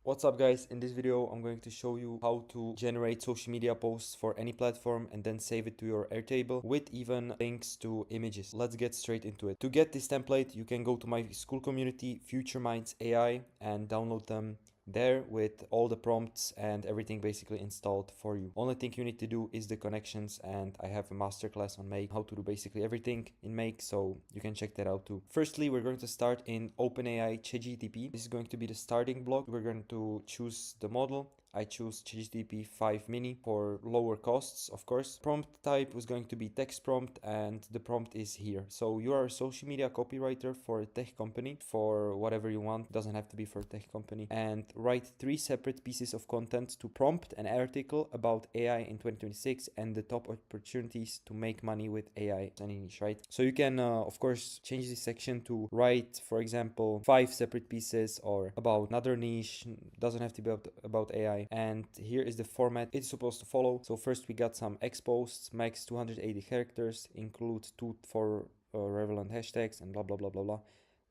What's up guys, in this video I'm going to show you how to generate social media posts for any platform and then save it to your Airtable with even links to images. Let's get straight into it. To get this template you can go to my Skool community FutureMinds AI and download them there with all the prompts and everything basically installed for you. Only thing you need to do is the connections, and I have a masterclass on Make, how to do basically everything in Make, so you can check that out too. Firstly, we're going to start in OpenAI ChatGPT. This is going to be the starting block. We're going to choose the model. I choose ChatGPT 5 mini for lower costs, of course. Prompt type was going to be text prompt, and the prompt is here. So you are a social media copywriter for a tech company, for whatever you want, doesn't have to be for a tech company, and write 3 separate pieces of content to prompt an article about AI in 2026 and the top opportunities to make money with AI. Any niche, right? So you can of course change this section to write, for example, 5 separate pieces or about another niche, doesn't have to be about AI. And here is the format it's supposed to follow. So first we got some X posts, max 280 characters, include 2 for relevant hashtags and blah blah blah blah blah.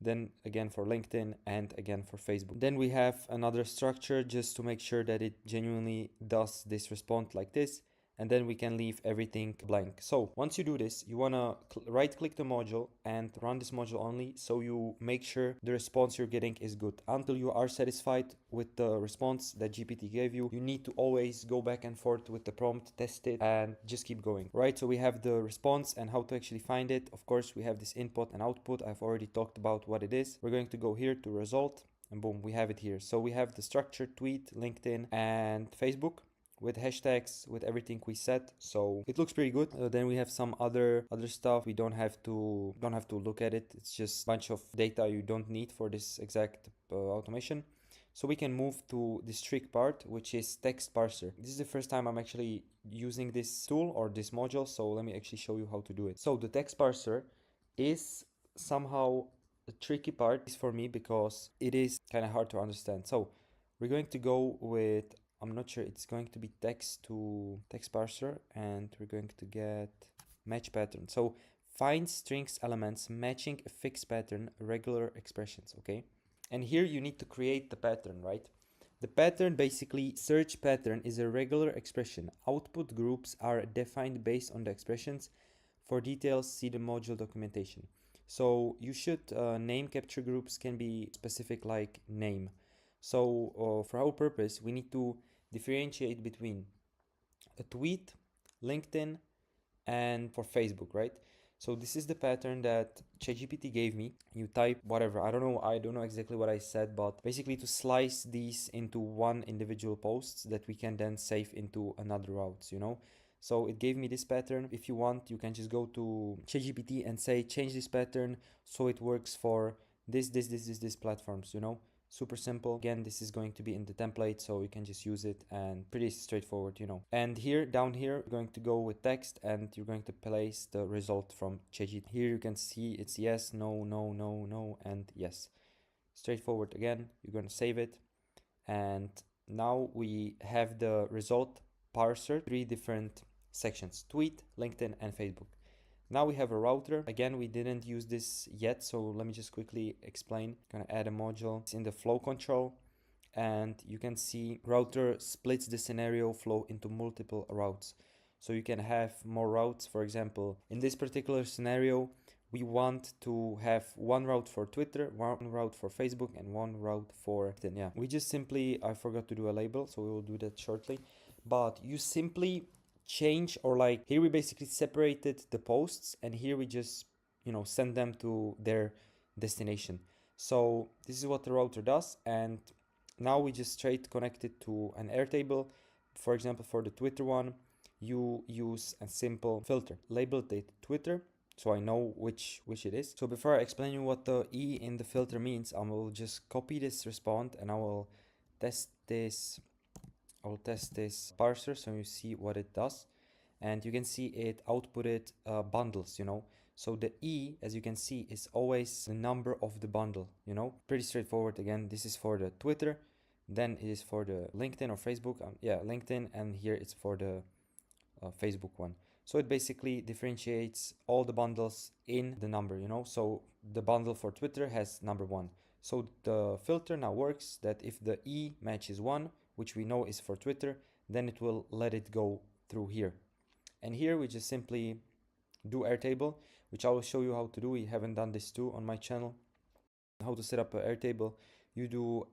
Then again for LinkedIn and again for Facebook. Then we have another structure just to make sure that it genuinely does this response like this, and then we can leave everything blank. So once you do this, you want to right click the module and run this module only, so you make sure the response you're getting is good. Until you are satisfied with the response that GPT gave you, you need to always go back and forth with the prompt, test it, and just keep going. Right, so we have the response and how to actually find it. Of course, we have this input and output. I've already talked about what it is. We're going to go here to result, and boom, we have it here. So we have the structured tweet, LinkedIn and Facebook, with hashtags, with everything we set. So it looks pretty good. Then we have some other stuff. We don't have to look at it. It's just a bunch of data you don't need for this exact automation. So we can move to this trick part, which is text parser. This is the first time I'm actually using this tool or this module, so let me actually show you how to do it. So the text parser is somehow the tricky part for me because it is kind of hard to understand. So we're going to go with, I'm not sure, it's going to be text to text parser, and we're going to get match pattern. So find strings elements matching a fixed pattern, regular expressions, okay? And here you need to create the pattern, right? The pattern, basically, search pattern is a regular expression. Output groups are defined based on the expressions. For details, see the module documentation. So you should name capture groups can be specific like name. So for our purpose, we need to differentiate between a tweet, LinkedIn, and for Facebook, right? So this is the pattern that ChatGPT gave me. You type whatever, I don't know exactly what I said, but basically to slice these into one individual posts that we can then save into another routes, you know? So it gave me this pattern. If you want, you can just go to ChatGPT and say change this pattern so it works for this platforms, you know? Super simple. Again, this is going to be in the template, so you can just use it, and pretty straightforward, you know. And here, down here, you're going to go with text and you're going to place the result from ChatGPT. Here you can see it's yes, no, no, no, no, and yes. Straightforward. Again, you're going to save it, and now we have the result parser, 3 different sections: tweet, LinkedIn, and Facebook. Now we have a router. Again, we didn't use this yet, so let me just quickly explain. I'm gonna add a module. It's in the flow control, and you can see router splits the scenario flow into multiple routes. So you can have more routes. For example, in this particular scenario, we want to have one route for Twitter, one route for Facebook, and one route for LinkedIn. Yeah, we just simply, I forgot to do a label, so we will do that shortly. But you simply change, or like here we basically separated the posts, and here we just, you know, send them to their destination. So this is what the router does, and now we just straight connect it to an Airtable. For example, for the Twitter one, you use a simple filter, label it Twitter, so I know which it is. So before I explain you what the E in the filter means, I will just copy this response and I will test this parser so you see what it does. And you can see it outputted bundles, you know. So the E, as you can see, is always the number of the bundle, you know. Pretty straightforward. Again, this is for the Twitter, then it is for the LinkedIn or Facebook, LinkedIn, and here it's for the Facebook one. So it basically differentiates all the bundles in the number, you know. So the bundle for Twitter has number 1. So the filter now works that if the E matches 1, which we know is for Twitter, then it will let it go through here. And here we just simply do Airtable, which I will show you how to do. We haven't done this too on my channel. How to set up an Airtable. You do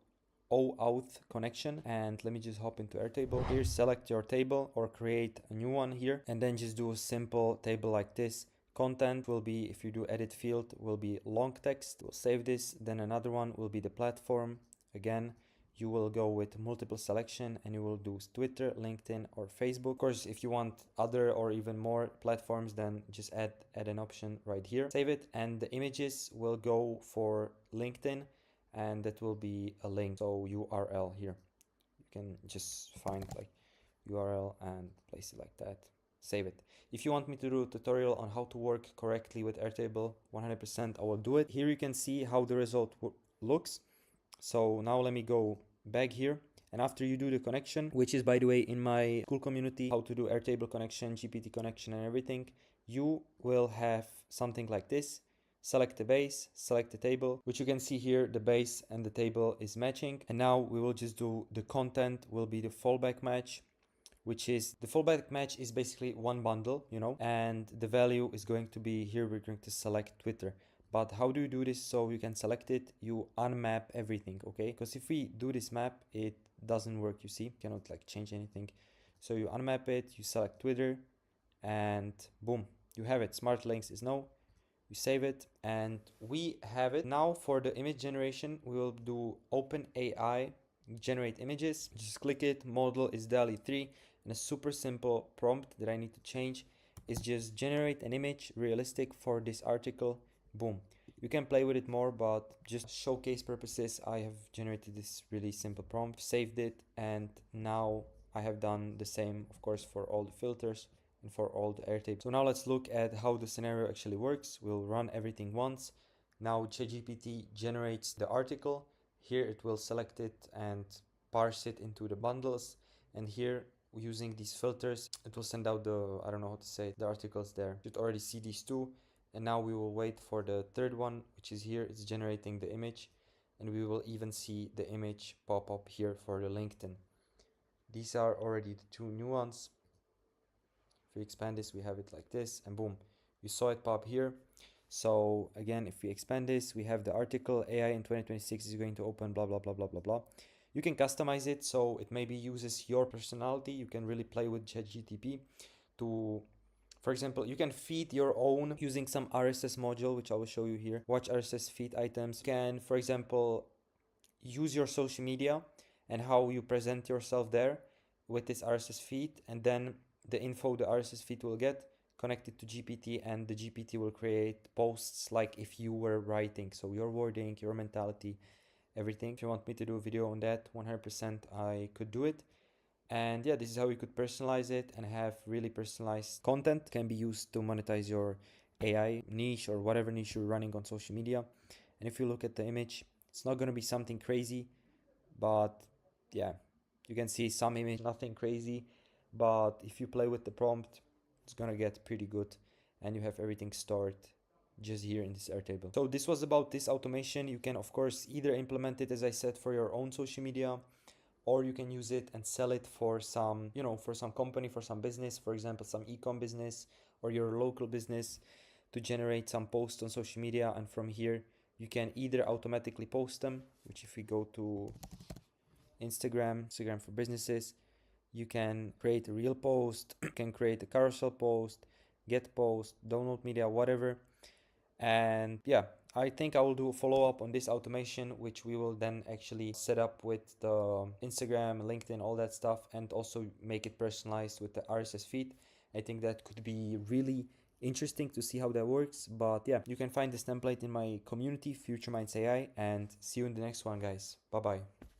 OAuth connection, and let me just hop into Airtable. Here select your table or create a new one here, and then just do a simple table like this. Content will be, if you do edit field, will be long text. We'll save this. Then another one will be the platform. Again, you will go with multiple selection and you will do Twitter, LinkedIn, or Facebook. Of course, if you want other or even more platforms, then just add an option right here. Save it, and the images will go for LinkedIn, and that will be a link. So URL here. You can just find like URL and place it like that. Save it. If you want me to do a tutorial on how to work correctly with Airtable, 100% I will do it. Here you can see how the result looks. So now let me go back here, and after you do the connection, which is by the way in my Skool community, how to do Airtable connection, GPT connection and everything, you will have something like this. Select the base, select the table, which you can see here, the base and the table is matching. And now we will just do the content will be the fallback match, which is the fallback match is basically one bundle, you know, and the value is going to be here. We're going to select Twitter. But how do you do this so you can select it? You unmap everything, okay? Because if we do this map, it doesn't work, you see? You cannot like change anything. So you unmap it, you select Twitter, and boom, you have it. Smart links is no. You save it, and we have it. Now for the image generation, we will do OpenAI, generate images. Just click it, model is DALL-E 3, and a super simple prompt that I need to change is just generate an image realistic for this article. Boom. You can play with it more, but just showcase purposes, I have generated this really simple prompt, saved it, and now I have done the same, of course, for all the filters and for all the Airtable. So now let's look at how the scenario actually works. We'll run everything once. Now ChatGPT generates the article. Here it will select it and parse it into the bundles. And here, using these filters, it will send out the, I don't know how to say it, the articles there. You should already see these two. And now we will wait for the third one, which is here. It's generating the image, and we will even see the image pop up here for the LinkedIn. These are already the two new ones. If we expand this, we have it like this, and boom, you saw it pop here. So again, if we expand this, we have the article AI in 2026 is going to open blah blah blah blah blah blah. You can customize it so it maybe uses your personality. You can really play with ChatGPT to, for example, you can feed your own using some RSS module, which I will show you here. Watch RSS feed items. You can, for example, use your social media and how you present yourself there with this RSS feed, and then the info the RSS feed will get connected to GPT, and the GPT will create posts like if you were writing. So your wording, your mentality, everything. If you want me to do a video on that, 100% I could do it. And yeah, this is how you could personalize it and have really personalized content. Can be used to monetize your AI niche or whatever niche you're running on social media. And if you look at the image, it's not going to be something crazy, but yeah, you can see some image, nothing crazy. But if you play with the prompt, it's going to get pretty good, and you have everything stored just here in this Airtable. So this was about this automation. You can of course either implement it, as I said, for your own social media, or you can use it and sell it for some, you know, for some company, for some business, for example, some e-com business or your local business, to generate some posts on social media. And from here, you can either automatically post them, which if we go to Instagram for businesses, you can create a reel post, you can create a carousel post, get post, download media, whatever. And yeah, I think I will do a follow-up on this automation, which we will then actually set up with the Instagram, LinkedIn, all that stuff, and also make it personalized with the RSS feed. I think that could be really interesting to see how that works. But yeah, you can find this template in my community, FutureMinds AI, and see you in the next one, guys. Bye-bye.